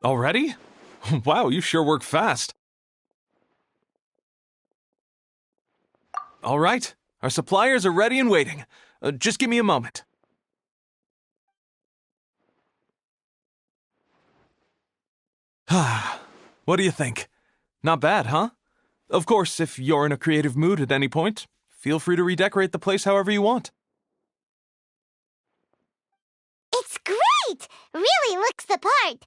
Already? Wow, you sure work fast. All right, our suppliers are ready and waiting. Just give me a moment. What do you think? Not bad, huh? Of course, if you're in a creative mood at any point, feel free to redecorate the place however you want. It's great! Really looks the part.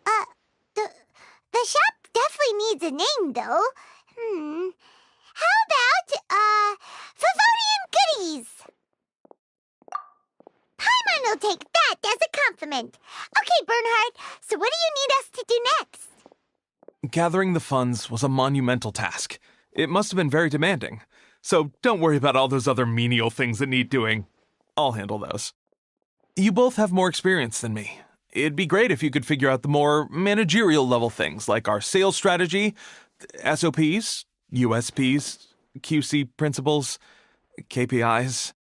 Uh, the, the shop definitely needs a name, though. How about, Favonian Goodies? Paimon will take that as a compliment. Okay, Bernhard, so what do you need us to do next? Gathering the funds was a monumental task. It must have been very demanding. So don't worry about all those other menial things that need doing. I'll handle those. You both have more experience than me. It'd be great if you could figure out the more managerial level things like our sales strategy, SOPs, USPs, QC principles, KPIs.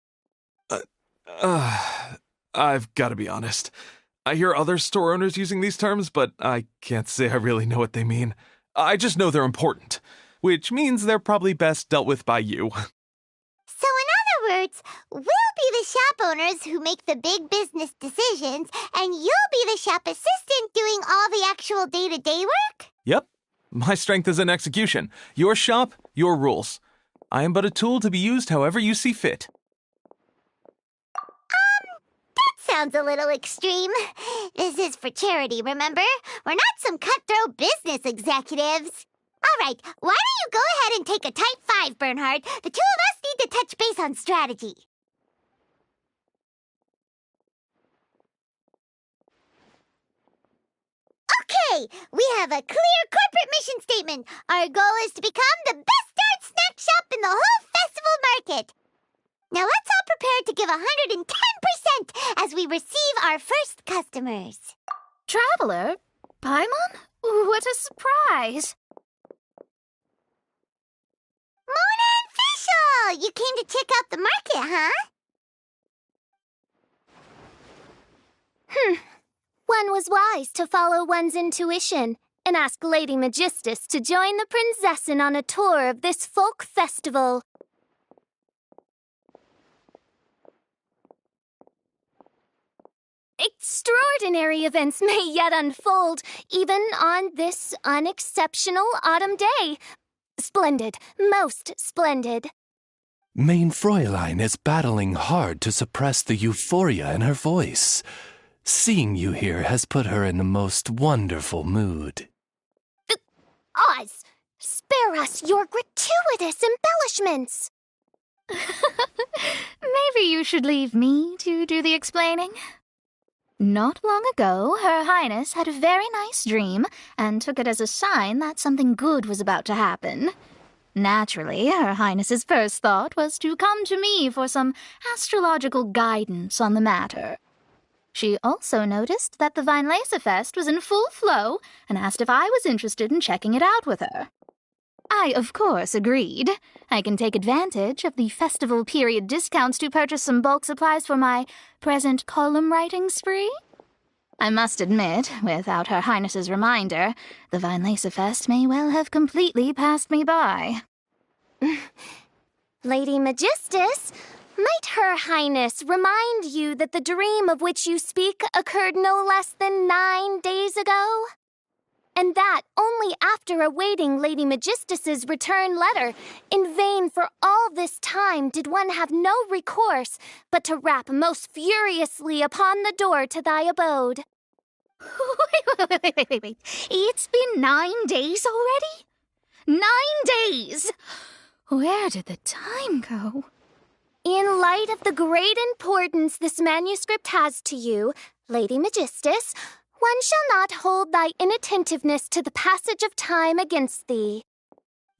I've got to be honest. I hear other store owners using these terms, but I can't say I really know what they mean. I just know they're important, which means they're probably best dealt with by you. So in other words, we'll be the shop owners who make the big business decisions, and you'll be the shop assistant doing all the actual day-to-day work? Yep. My strength is in execution. Your shop, your rules. I am but a tool to be used however you see fit. That sounds a little extreme. This is for charity, remember? We're not some cutthroat business executives. All right, why don't you go ahead and take a type 5, Bernhard? The two of us need to touch base on strategy. Okay, we have a clear corporate mission statement. Our goal is to become the best darn snack shop in the whole festival market. Now let's all prepare to give 110% as we receive our first customers. Traveler? Paimon? What a surprise! Mona and Fischl! You came to check out the market, huh? One was wise to follow one's intuition and ask Lady Magistus to join the Prinzessin on a tour of this folk festival. Extraordinary events may yet unfold, even on this unexceptional autumn day. Splendid, most splendid. Mein Fräulein is battling hard to suppress the euphoria in her voice. Seeing you here has put her in the most wonderful mood. Oz, spare us your gratuitous embellishments. Maybe you should leave me to do the explaining. Not long ago, Her Highness had a very nice dream and took it as a sign that something good was about to happen. Naturally, Her Highness's first thought was to come to me for some astrological guidance on the matter. She also noticed that the Weinlesefest was in full flow and asked if I was interested in checking it out with her. I, of course, agreed. I can take advantage of the festival period discounts to purchase some bulk supplies for my present column writing spree. I must admit, without Her Highness's reminder, the Weinlesefest may well have completely passed me by. Lady Magistus, might Her Highness remind you that the dream of which you speak occurred no less than 9 days ago? And that only after awaiting Lady Magistus's return letter. In vain for all this time did one have no recourse but to rap most furiously upon the door to thy abode. Wait. It's been 9 days already? 9 days! Where did the time go? In light of the great importance this manuscript has to you, Lady Magistus, one shall not hold thy inattentiveness to the passage of time against thee.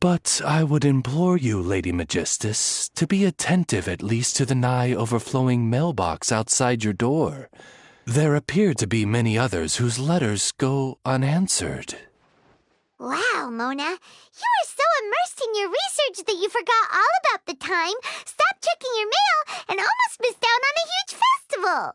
But I would implore you, Lady Magistus, to be attentive at least to the nigh overflowing mailbox outside your door. There appear to be many others whose letters go unanswered. Wow, Mona. You were so immersed in your research that you forgot all about the time, stopped checking your mail, and almost missed out on a huge festival.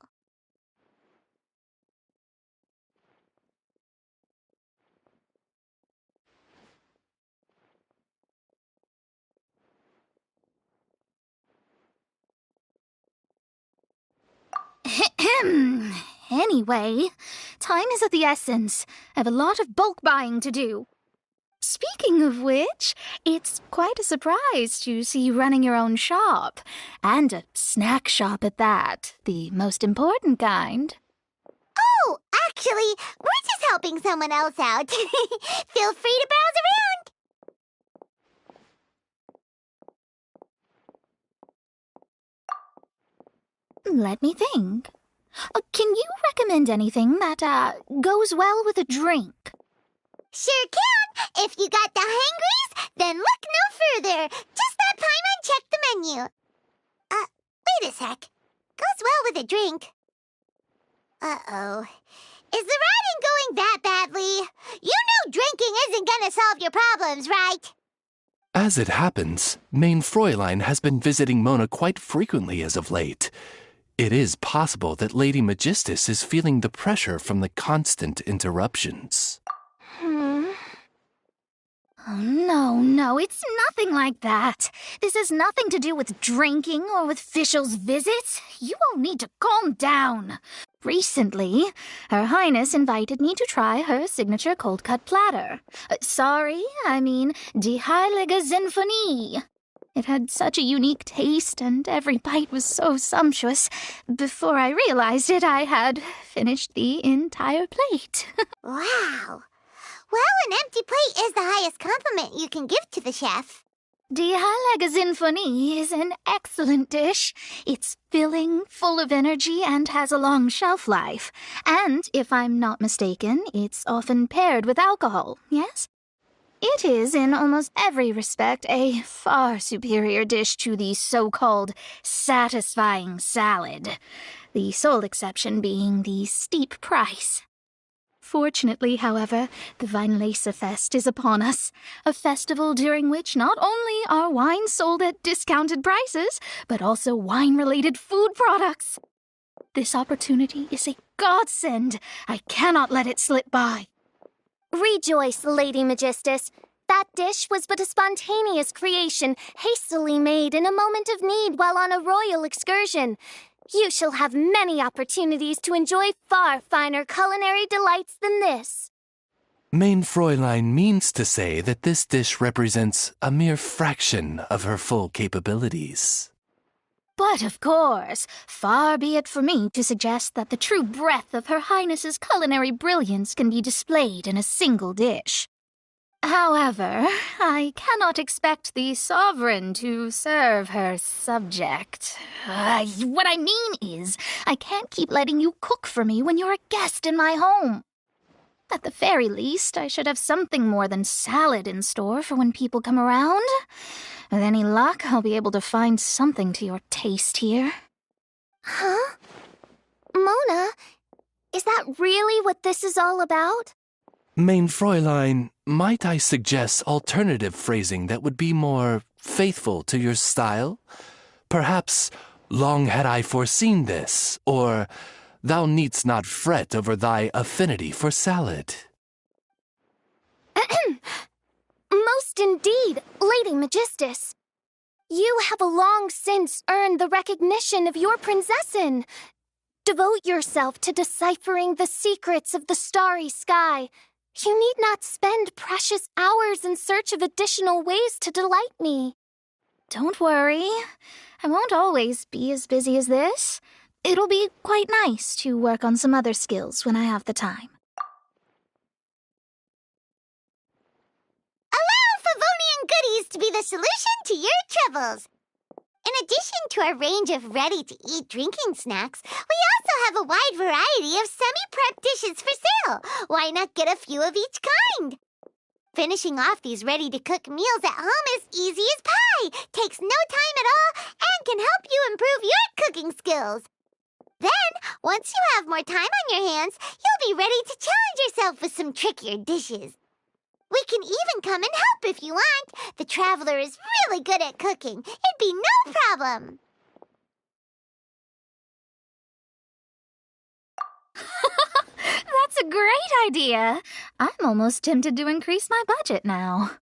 Anyway, time is of the essence. I have a lot of bulk buying to do. Speaking of which, it's quite a surprise to see you running your own shop. And a snack shop at that, the most important kind. Oh, actually, we're just helping someone else out. Feel free to browse around. Let me think. Can you recommend anything that, goes well with a drink? Sure can. If you got the hangries, then look no further. Just that time and check the menu. Wait a sec. Goes well with a drink. Uh-oh. Is the riding going that badly? You know drinking isn't gonna solve your problems, right? As it happens, Main Fräulein has been visiting Mona quite frequently as of late. It is possible that Lady Magistus is feeling the pressure from the constant interruptions. Oh, no, it's nothing like that. This has nothing to do with drinking or with officials' visits. You all need to calm down. Recently, Her Highness invited me to try her signature cold-cut platter. Die Heilige Sinfonie. It had such a unique taste, and every bite was so sumptuous. Before I realized it, I had finished the entire plate. Wow. Well, an empty plate is the highest compliment you can give to the chef. Die Heilige Sinfonie is an excellent dish. It's filling, full of energy, and has a long shelf life. And, if I'm not mistaken, it's often paired with alcohol, yes? It is, in almost every respect, a far superior dish to the so-called satisfying salad, the sole exception being the steep price. Fortunately, however, the Weinlese Fest is upon us, a festival during which not only are wines sold at discounted prices, but also wine-related food products. This opportunity is a godsend. I cannot let it slip by. Rejoice, Lady Magistus. That dish was but a spontaneous creation, hastily made in a moment of need while on a royal excursion. You shall have many opportunities to enjoy far finer culinary delights than this. Main Fräulein means to say that this dish represents a mere fraction of her full capabilities. But of course, far be it for me to suggest that the true breadth of Her Highness's culinary brilliance can be displayed in a single dish. However, I cannot expect the sovereign to serve her subject. What I mean is, I can't keep letting you cook for me when you're a guest in my home. At the very least, I should have something more than salad in store for when people come around. With any luck, I'll be able to find something to your taste here. Huh? Mona, is that really what this is all about? Main Fräulein, might I suggest alternative phrasing that would be more faithful to your style? Perhaps, long had I foreseen this, or thou needst not fret over thy affinity for salad. Most indeed, Lady Magistus. You have long since earned the recognition of your prinzessin. Devote yourself to deciphering the secrets of the starry sky. You need not spend precious hours in search of additional ways to delight me. Don't worry. I won't always be as busy as this. It'll be quite nice to work on some other skills when I have the time. Allow Favonian goodies to be the solution to your troubles. In addition to our range of ready-to-eat drinking snacks, we also have a wide variety of semi-prep dishes for sale. Why not get a few of each kind? Finishing off these ready-to-cook meals at home is easy as pie, takes no time at all, and can help you improve your cooking skills. Then, once you have more time on your hands, you'll be ready to challenge yourself with some trickier dishes. We can even come and help if you want. The Traveler is really good at cooking. It'd be no problem. That's a great idea. I'm almost tempted to increase my budget now.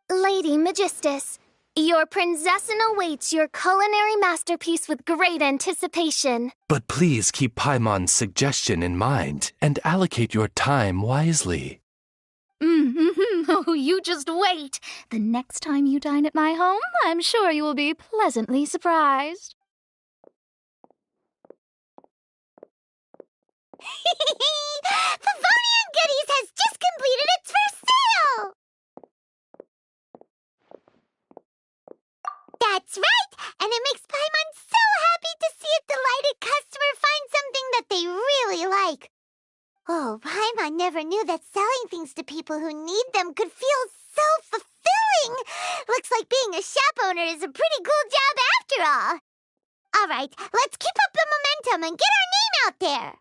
Lady Magistus, Your prinzessin awaits your culinary masterpiece with great anticipation. But please keep Paimon's suggestion in mind and allocate your time wisely. Oh, you just wait. The next time you dine at my home, I'm sure you will be pleasantly surprised. Favonian Goodies has just completed its first sale! That's right! And it makes Paimon so happy to see a delighted customer find something that they really like. Oh, Paimon never knew that selling things to people who need them could feel so fulfilling! Looks like being a shop owner is a pretty cool job after all. All right, let's keep up the momentum and get our name out there!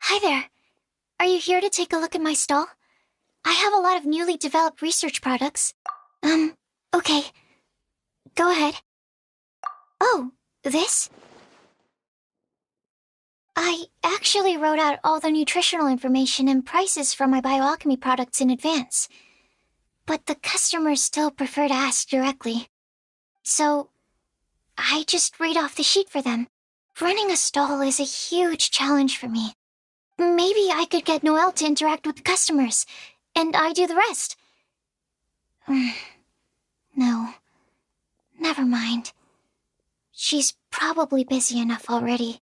Hi there. Are you here to take a look at my stall? I have a lot of newly developed research products. Okay. Go ahead. Oh, this? I actually wrote out all the nutritional information and prices for my bioalchemy products in advance. But the customers still prefer to ask directly. So, I just read off the sheet for them. Running a stall is a huge challenge for me. Maybe I could get Noelle to interact with the customers, and I do the rest. No. Never mind. She's probably busy enough already.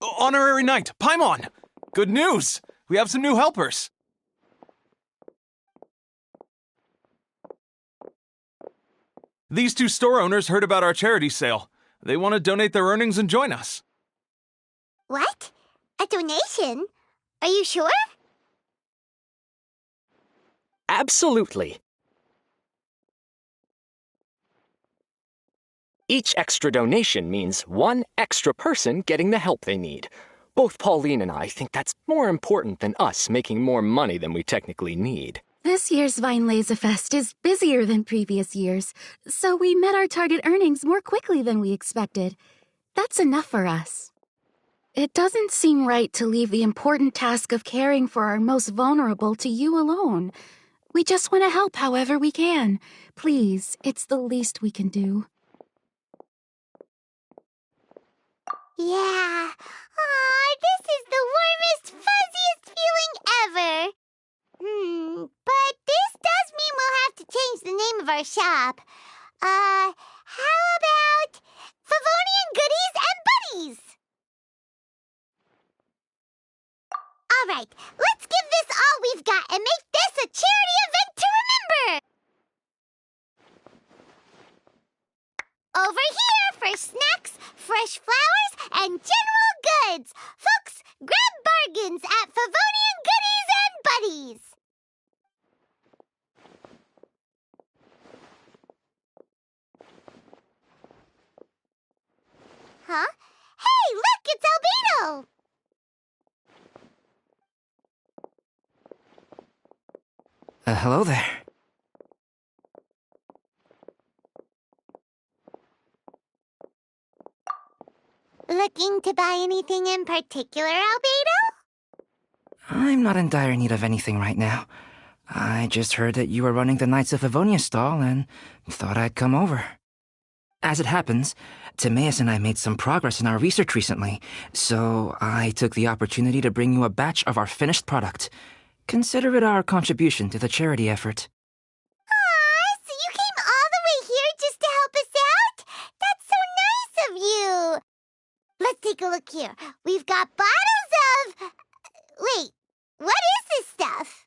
Honorary Knight, Paimon! Good news! We have some new helpers! These two store owners heard about our charity sale. They want to donate their earnings and join us. What? A donation? Are you sure? Absolutely. Each extra donation means one extra person getting the help they need. Both Pauline and I think that's more important than us making more money than we technically need. This year's Vine Laser Fest is busier than previous years, so we met our target earnings more quickly than we expected. That's enough for us. It doesn't seem right to leave the important task of caring for our most vulnerable to you alone. We just want to help however we can. Please, it's the least we can do. Yeah. Aw, this is the warmest, fuzziest feeling ever. But this does mean we'll have to change the name of our shop. How about Favonian Goodies and Buddies? All right, let's give this all we've got and make this a charity event to remember! Over here for snacks, fresh flowers, and general goods. Folks, grab bargains at Favonian Goodies and Buddies. Huh? Hey, look, it's Albedo! Hello there. Looking to buy anything in particular, Albedo? I'm not in dire need of anything right now. I just heard that you were running the Knights of Avonia stall and thought I'd come over. As it happens, Timaeus and I made some progress in our research recently, so I took the opportunity to bring you a batch of our finished product. Consider it our contribution to the charity effort. Aw, so you came all the way here just to help us out? That's so nice of you! Let's take a look here. We've got bottles of... Wait, what is this stuff?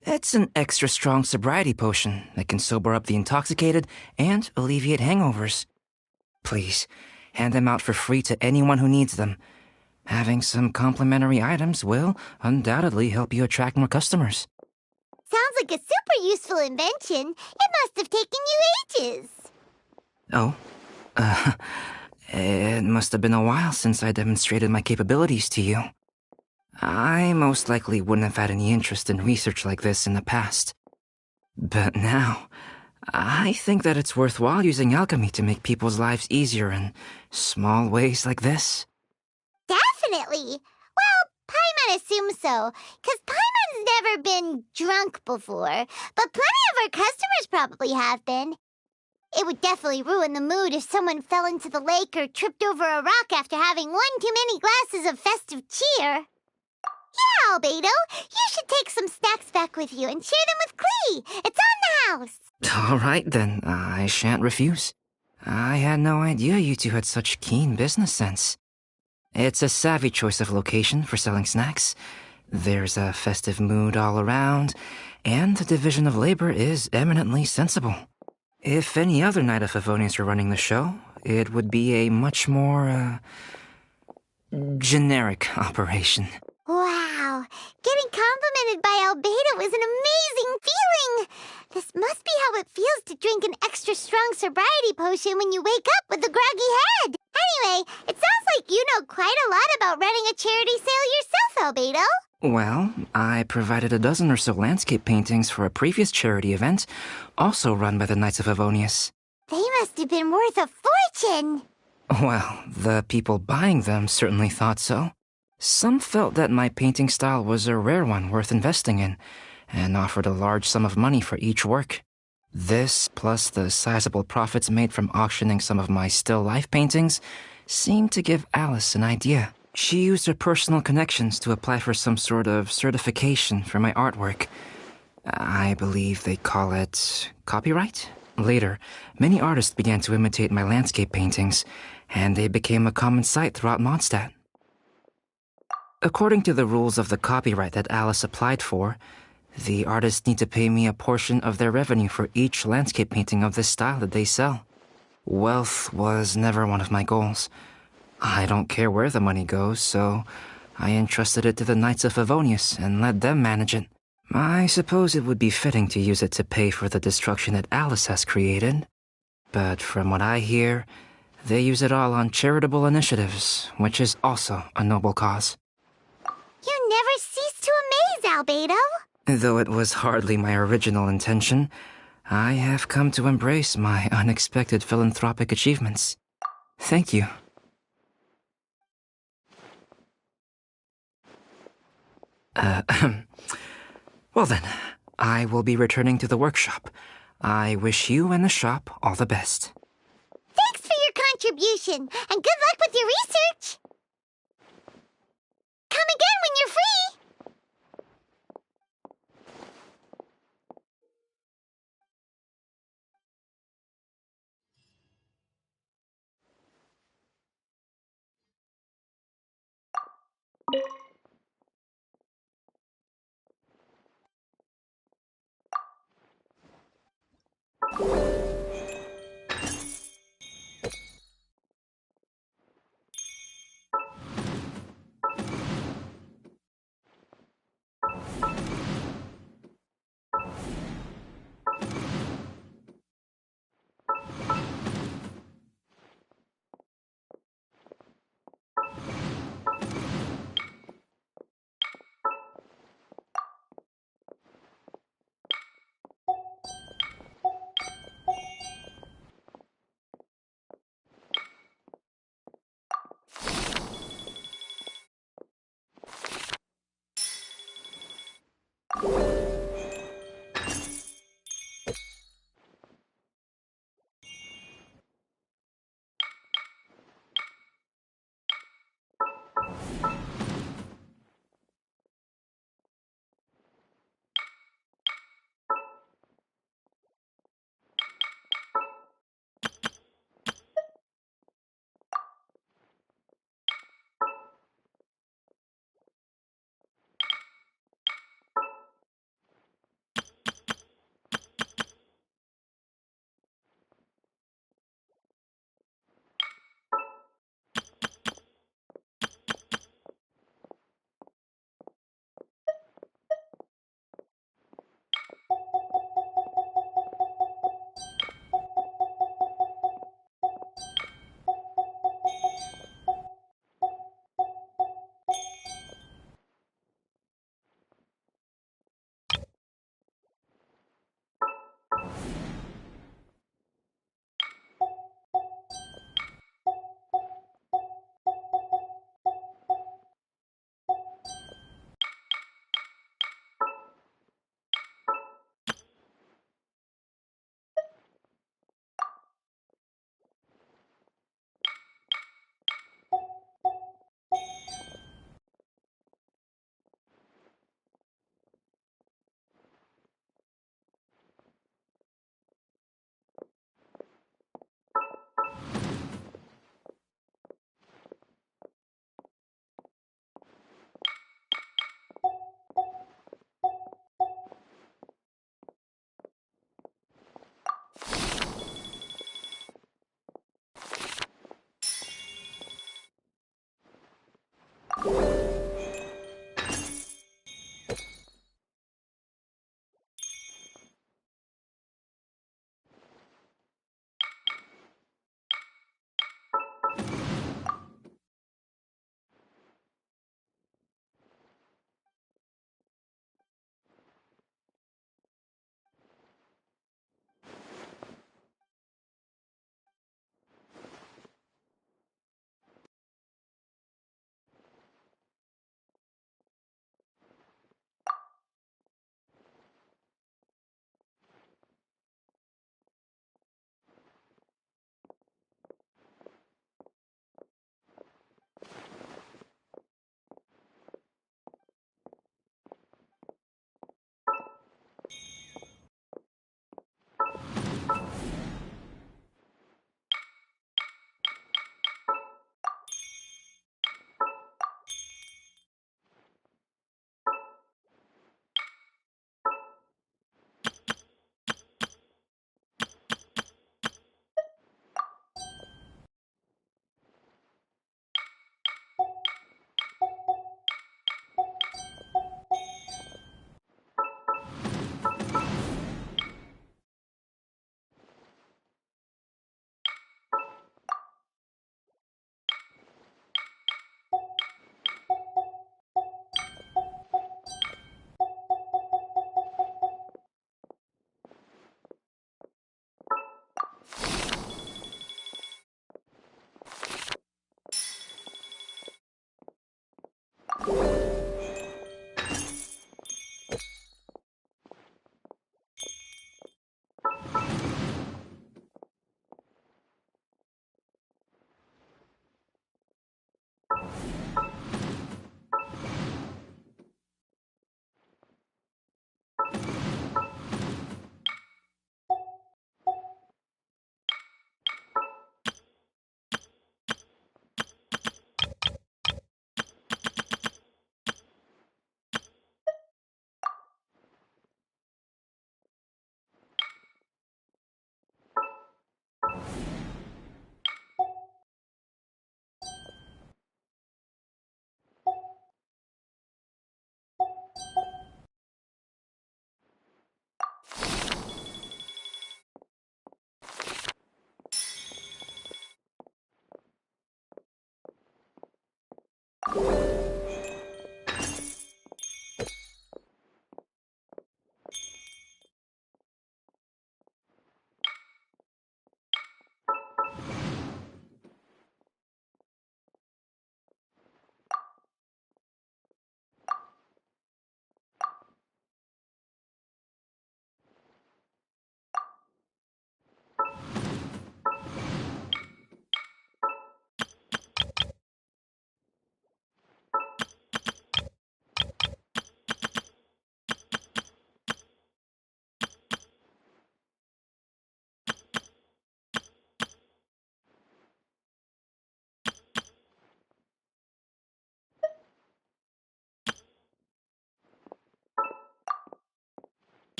It's an extra strong sobriety potion that can sober up the intoxicated and alleviate hangovers. Please, hand them out for free to anyone who needs them. Having some complimentary items will undoubtedly help you attract more customers. Sounds like a super useful invention. It must have taken you ages. Oh, it must have been a while since I demonstrated my capabilities to you. I most likely wouldn't have had any interest in research like this in the past. But now, I think that it's worthwhile using alchemy to make people's lives easier in small ways like this. Definitely. Well, Paimon assumes so, because Paimon's never been drunk before, but plenty of our customers probably have been. It would definitely ruin the mood if someone fell into the lake or tripped over a rock after having one too many glasses of festive cheer. Yeah, Albedo, you should take some snacks back with you and share them with Klee. It's on the house. All right, then. I shan't refuse. I had no idea you two had such keen business sense. It's a savvy choice of location for selling snacks. There's a festive mood all around, and the division of labor is eminently sensible. If any other Knight of Favonians were running the show, it would be a much more, generic operation. Wow, getting complimented by Albedo is an amazing feeling. This must be how it feels to drink an extra strong sobriety potion when you wake up with a groggy head. Anyway, it sounds like you know quite a lot about running a charity sale yourself, Albedo. Well, I provided a dozen or so landscape paintings for a previous charity event, also run by the Knights of Avonius. They must have been worth a fortune. Well, the people buying them certainly thought so. Some felt that my painting style was a rare one worth investing in, and offered a large sum of money for each work. This, plus the sizable profits made from auctioning some of my still life paintings, seemed to give Alice an idea. She used her personal connections to apply for some sort of certification for my artwork. I believe they call it copyright? Later, many artists began to imitate my landscape paintings, and they became a common sight throughout Mondstadt. According to the rules of the copyright that Alice applied for, the artists need to pay me a portion of their revenue for each landscape painting of this style that they sell. Wealth was never one of my goals. I don't care where the money goes, so I entrusted it to the Knights of Favonius and let them manage it. I suppose it would be fitting to use it to pay for the destruction that Alice has created. But from what I hear, they use it all on charitable initiatives, which is also a noble cause. You never cease to amaze, Albedo. Though it was hardly my original intention, I have come to embrace my unexpected philanthropic achievements. Thank you. Well then, I will be returning to the workshop. I wish you and the shop all the best. Thanks for your contribution, and good luck with your research. Come again when you're free.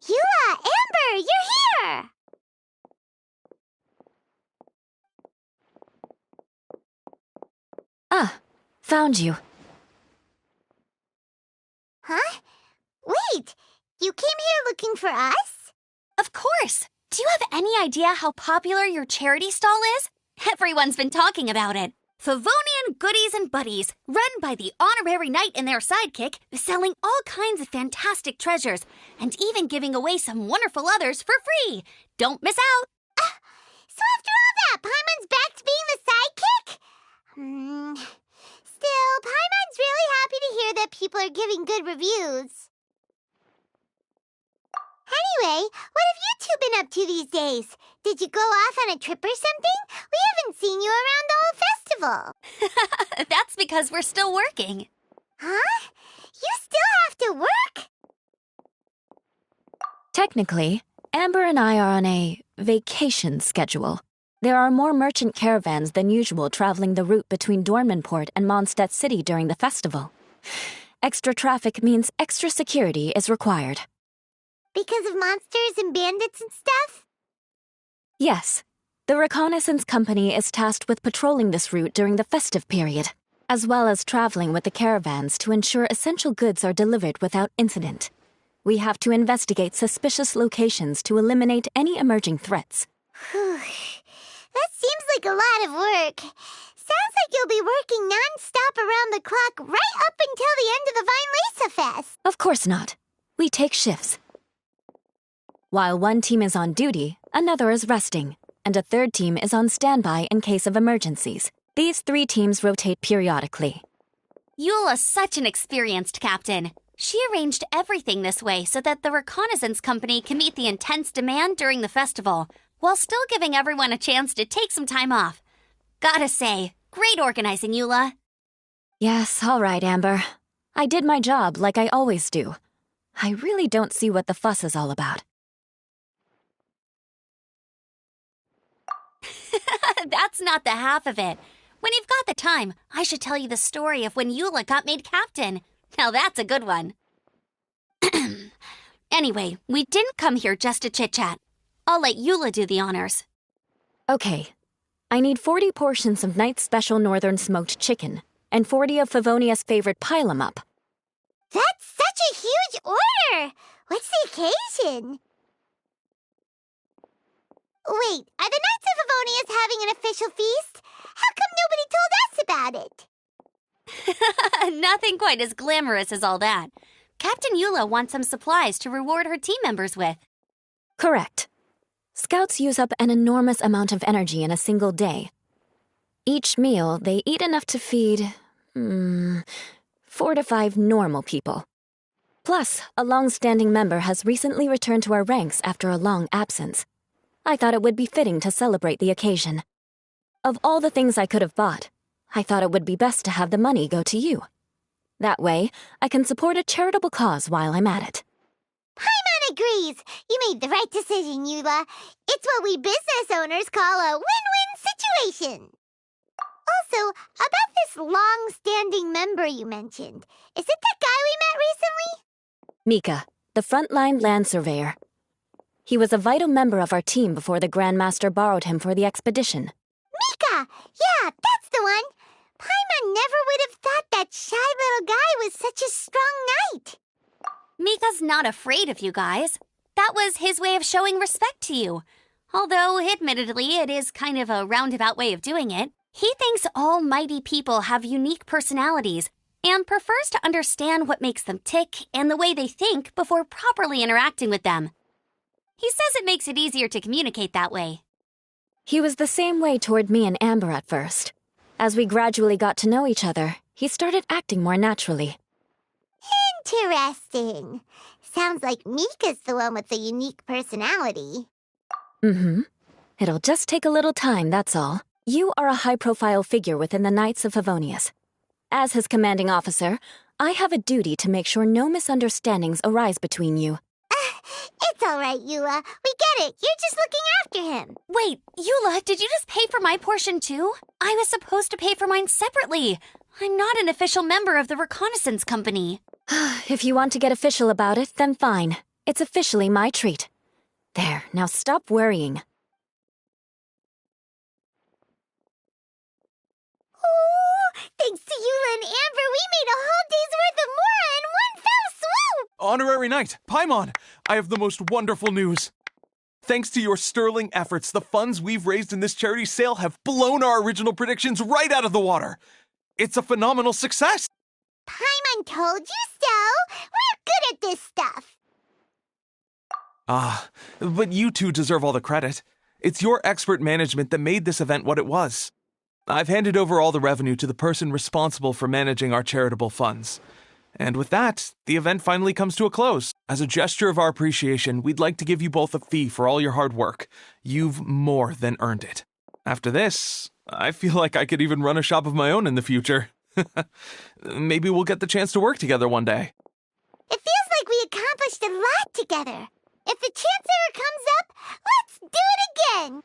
Eula, Amber, you're here! Ah, found you. Huh? Wait, you came here looking for us? Of course! Do you have any idea how popular your charity stall is? Everyone's been talking about it. Favonian Goodies and Buddies, run by the honorary knight and their sidekick, selling all kinds of fantastic treasures, and even giving away some wonderful others for free. Don't miss out! So after all that, Paimon's back to being the sidekick? Still, Paimon's really happy to hear that people are giving good reviews. Anyway, what have you two been up to these days? Did you go off on a trip or something? We haven't seen you around the whole festival. That's because we're still working. Huh? You still have to work? Technically, Amber and I are on a vacation schedule. There are more merchant caravans than usual traveling the route between Dormanport and Mondstadt City during the festival. Extra traffic means extra security is required. Because of monsters and bandits and stuff? Yes. The reconnaissance company is tasked with patrolling this route during the festive period, as well as traveling with the caravans to ensure essential goods are delivered without incident. We have to investigate suspicious locations to eliminate any emerging threats. Whew. That seems like a lot of work. Sounds like you'll be working non-stop around the clock right up until the end of the Vine Lisa Fest. Of course not. We take shifts. While one team is on duty, another is resting, and a third team is on standby in case of emergencies. These 3 teams rotate periodically. Eula's such an experienced captain. She arranged everything this way so that the reconnaissance company can meet the intense demand during the festival, while still giving everyone a chance to take some time off. Gotta say, great organizing, Eula. Yes, all right, Amber. I did my job like I always do. I really don't see what the fuss is all about. That's not the half of it. When you've got the time, I should tell you the story of when Eula got made captain. Now that's a good one. Anyway, we didn't come here just to chit-chat. I'll let Eula do the honors. Okay. I need 40 portions of Knight's Special Northern Smoked Chicken, and 40 of Favonia's favorite pile-em-up. That's such a huge order! What's the occasion? Wait, are the Knights of Favonia's having an official feast? How come nobody told us about it? Nothing quite as glamorous as all that. Captain Eula wants some supplies to reward her team members with. Correct. Scouts use up an enormous amount of energy in a single day. Each meal, they eat enough to feed, 4 to 5 normal people. Plus, a long-standing member has recently returned to our ranks after a long absence. I thought it would be fitting to celebrate the occasion. Of all the things I could have bought, I thought it would be best to have the money go to you. That way, I can support a charitable cause while I'm at it. Paimon agrees. You made the right decision, Eula. It's what we business owners call a win-win situation. Also, about this long-standing member you mentioned, is it that guy we met recently? Mika, the frontline land surveyor. He was a vital member of our team before the Grandmaster borrowed him for the expedition. Mika! Yeah, that's the one! Paimon never would have thought that shy little guy was such a strong knight. Mika's not afraid of you guys. That was his way of showing respect to you. Although, admittedly, it is kind of a roundabout way of doing it. He thinks all mighty people have unique personalities and prefers to understand what makes them tick and the way they think before properly interacting with them. He says it makes it easier to communicate that way. He was the same way toward me and Amber at first. As we gradually got to know each other, he started acting more naturally. Interesting. Sounds like Mika's the one with the unique personality. Mm-hmm. It'll just take a little time, that's all. You are a high-profile figure within the Knights of Favonius. As his commanding officer, I have a duty to make sure no misunderstandings arise between you. It's all right, Eula. We get it. You're just looking after him. Wait, Eula, did you just pay for my portion too? I was supposed to pay for mine separately. I'm not an official member of the reconnaissance company. If you want to get official about it, then fine. It's officially my treat. There, now stop worrying. Oh, thanks to Eula and Amber, we made a whole day's worth of Mora in one fell swoop! Honorary Knight, Paimon, I have the most wonderful news. Thanks to your sterling efforts, the funds we've raised in this charity sale have blown our original predictions right out of the water. It's a phenomenal success. Paimon told you so. We're good at this stuff. But you two deserve all the credit. It's your expert management that made this event what it was. I've handed over all the revenue to the person responsible for managing our charitable funds. And with that, the event finally comes to a close. As a gesture of our appreciation, we'd like to give you both a fee for all your hard work. You've more than earned it. After this, I feel like I could even run a shop of my own in the future. Maybe we'll get the chance to work together one day. It feels like we accomplished a lot together. If the chance ever comes up, let's do it again.